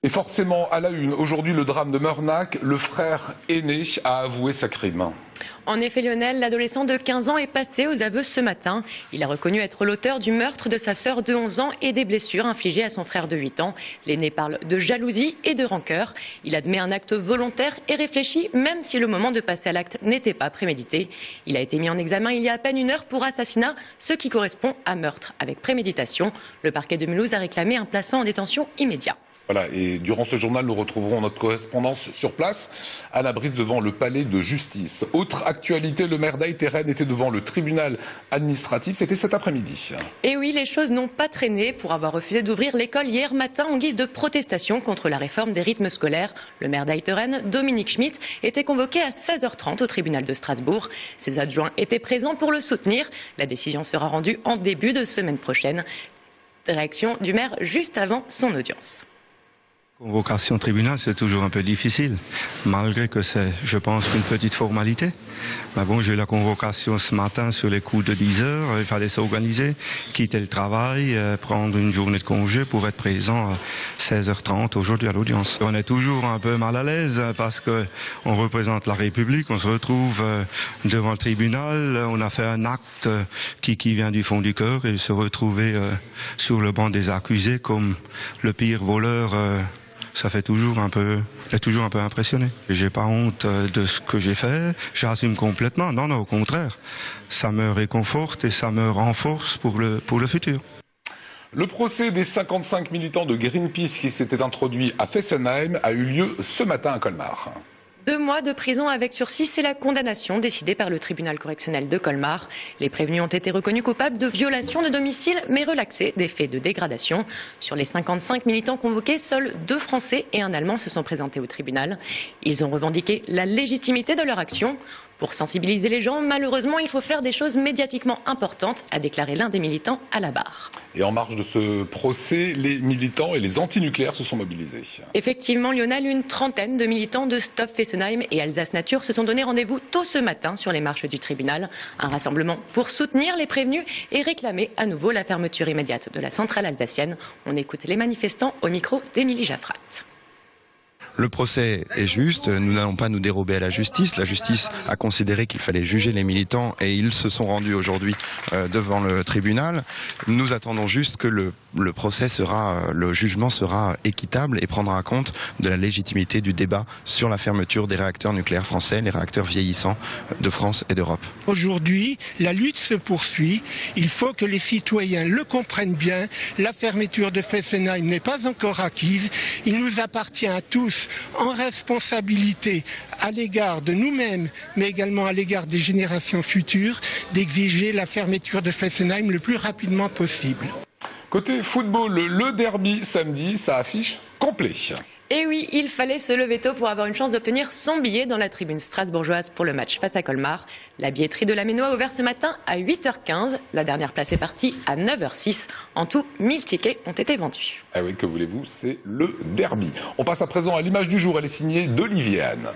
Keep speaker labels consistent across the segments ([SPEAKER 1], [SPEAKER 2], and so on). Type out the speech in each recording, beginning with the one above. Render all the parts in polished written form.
[SPEAKER 1] Et forcément, à la une, aujourd'hui, le drame de Meurnac, le frère aîné a avoué sa crime.
[SPEAKER 2] En effet, Lionel, l'adolescent de 15 ans est passé aux aveux ce matin. Il a reconnu être l'auteur du meurtre de sa sœur de 11 ans et des blessures infligées à son frère de 8 ans. L'aîné parle de jalousie et de rancœur. Il admet un acte volontaire et réfléchi, même si le moment de passer à l'acte n'était pas prémédité. Il a été mis en examen il y a à peine 1 heure pour assassinat, ce qui correspond à meurtre avec préméditation. Le parquet de Mulhouse a réclamé un placement en détention immédiat.
[SPEAKER 1] Voilà, et durant ce journal, nous retrouverons notre correspondance sur place, Anna Brice, devant le palais de justice. Autre actualité, le maire d'Aït-et-Rennes était devant le tribunal administratif, c'était cet après-midi.
[SPEAKER 2] Et oui, les choses n'ont pas traîné pour avoir refusé d'ouvrir l'école hier matin en guise de protestation contre la réforme des rythmes scolaires. Le maire d'Aït-et-Rennes, Dominique Schmitt, était convoqué à 16h30 au tribunal de Strasbourg. Ses adjoints étaient présents pour le soutenir. La décision sera rendue en début de semaine prochaine. Réaction du maire juste avant son audience.
[SPEAKER 3] Convocation tribunal, c'est toujours un peu difficile, malgré que c'est, je pense, une petite formalité. Mais bon, j'ai eu la convocation ce matin sur les coups de 10 heures, il fallait s'organiser, quitter le travail, prendre une journée de congé pour être présent à 16h30 aujourd'hui à l'audience. On est toujours un peu mal à l'aise parce que on représente la République, on se retrouve devant le tribunal, on a fait un acte qui vient du fond du cœur et se retrouver sur le banc des accusés comme le pire voleur. Ça fait toujours un peu impressionné. J'ai pas honte de ce que j'ai fait, j'assume complètement. Non, au contraire, ça me réconforte et ça me renforce pour le futur.
[SPEAKER 1] Le procès des 55 militants de Greenpeace qui s'étaient introduits à Fessenheim a eu lieu ce matin à Colmar.
[SPEAKER 2] 2 mois de prison avec sursis, c'est la condamnation décidée par le tribunal correctionnel de Colmar. Les prévenus ont été reconnus coupables de violation de domicile, mais relaxés des faits de dégradation. Sur les 55 militants convoqués, seuls 2 Français et un Allemand se sont présentés au tribunal. Ils ont revendiqué la légitimité de leur action. Pour sensibiliser les gens, malheureusement, il faut faire des choses médiatiquement importantes, a déclaré l'un des militants à la barre.
[SPEAKER 1] Et en marge de ce procès, les militants et les antinucléaires se sont mobilisés.
[SPEAKER 2] Effectivement, Lionel, une trentaine de militants de Stop Fessenheim et Alsace Nature se sont donné rendez-vous tôt ce matin sur les marches du tribunal. Un rassemblement pour soutenir les prévenus et réclamer à nouveau la fermeture immédiate de la centrale alsacienne. On écoute les manifestants au micro d'Émilie Jaffrat.
[SPEAKER 4] Le procès est juste, nous n'allons pas nous dérober à la justice. La justice a considéré qu'il fallait juger les militants et ils se sont rendus aujourd'hui devant le tribunal. Nous attendons juste que le jugement sera équitable et prendra compte de la légitimité du débat sur la fermeture des réacteurs nucléaires français, les réacteurs vieillissants de France et d'Europe.
[SPEAKER 5] Aujourd'hui, la lutte se poursuit. Il faut que les citoyens le comprennent bien. La fermeture de Fessenheim n'est pas encore acquise. Il nous appartient à tous, en responsabilité à l'égard de nous-mêmes, mais également à l'égard des générations futures, d'exiger la fermeture de Fessenheim le plus rapidement possible.
[SPEAKER 1] Côté football, le derby samedi, ça affiche complet.
[SPEAKER 2] Et oui, il fallait se lever tôt pour avoir une chance d'obtenir son billet dans la tribune strasbourgeoise pour le match face à Colmar. La billetterie de la Ménois a ouvert ce matin à 8h15. La dernière place est partie à 9h06. En tout, 1000 tickets ont été vendus.
[SPEAKER 1] Ah oui, que voulez-vous, c'est le derby. On passe à présent à l'image du jour. Elle est signée d'Olivier Anne.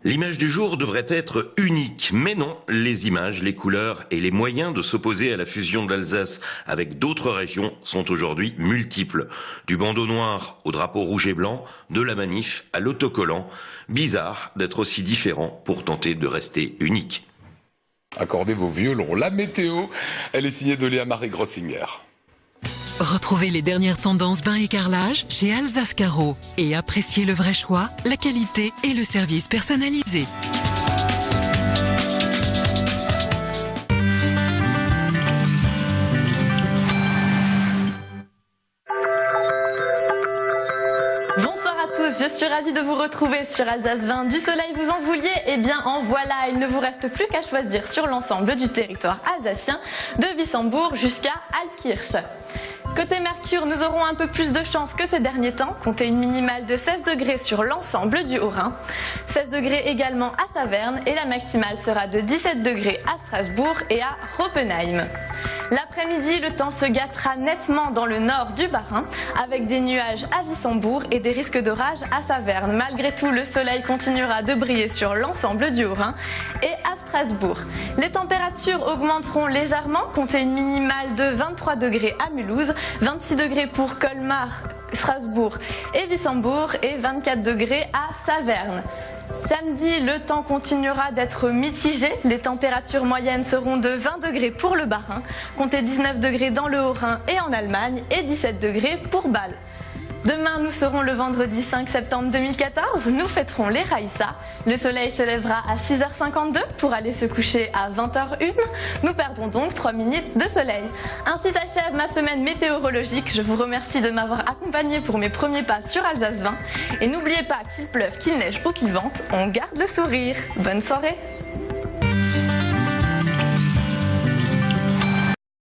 [SPEAKER 6] L'image du jour devrait être unique, mais non, les images, les couleurs et les moyens de s'opposer à la fusion de l'Alsace avec d'autres régions sont aujourd'hui multiples. Du bandeau noir au drapeau rouge et blanc, de la manif à l'autocollant. Bizarre d'être aussi différent pour tenter de rester unique.
[SPEAKER 1] Accordez vos violons. La météo, elle est signée de Léa-Marie Grotzinger.
[SPEAKER 7] Retrouvez les dernières tendances bain et carrelage chez Alsace Carreau et appréciez le vrai choix, la qualité et le service personnalisé.
[SPEAKER 8] Bonsoir à tous, je suis ravie de vous retrouver sur Alsace 20. Du soleil vous en vouliez? Eh bien en voilà, il ne vous reste plus qu'à choisir sur l'ensemble du territoire alsacien, de Wissembourg jusqu'à Altkirch. Côté Mercure, nous aurons un peu plus de chance que ces derniers temps, comptez une minimale de 16 degrés sur l'ensemble du Haut-Rhin, 16 degrés également à Saverne et la maximale sera de 17 degrés à Strasbourg et à Roppenheim. L'après-midi, le temps se gâtera nettement dans le nord du Bas-Rhin, avec des nuages à Wissembourg et des risques d'orage à Saverne. Malgré tout, le soleil continuera de briller sur l'ensemble du Haut-Rhin et à Strasbourg. Les températures augmenteront légèrement, comptez une minimale de 23 degrés à Mulhouse, 26 degrés pour Colmar, Strasbourg et Wissembourg et 24 degrés à Saverne. Samedi, le temps continuera d'être mitigé. Les températures moyennes seront de 20 degrés pour le Bas-Rhin, comptez 19 degrés dans le Haut-Rhin et en Allemagne et 17 degrés pour Bâle. Demain, nous serons le vendredi 5 septembre 2014. Nous fêterons les Raïssa. Le soleil se lèvera à 6h52 pour aller se coucher à 20h01. Nous perdrons donc 3 minutes de soleil. Ainsi s'achève ma semaine météorologique. Je vous remercie de m'avoir accompagné pour mes premiers pas sur Alsace 20. Et n'oubliez pas qu'il pleuve, qu'il neige ou qu'il vente, on garde le sourire. Bonne soirée.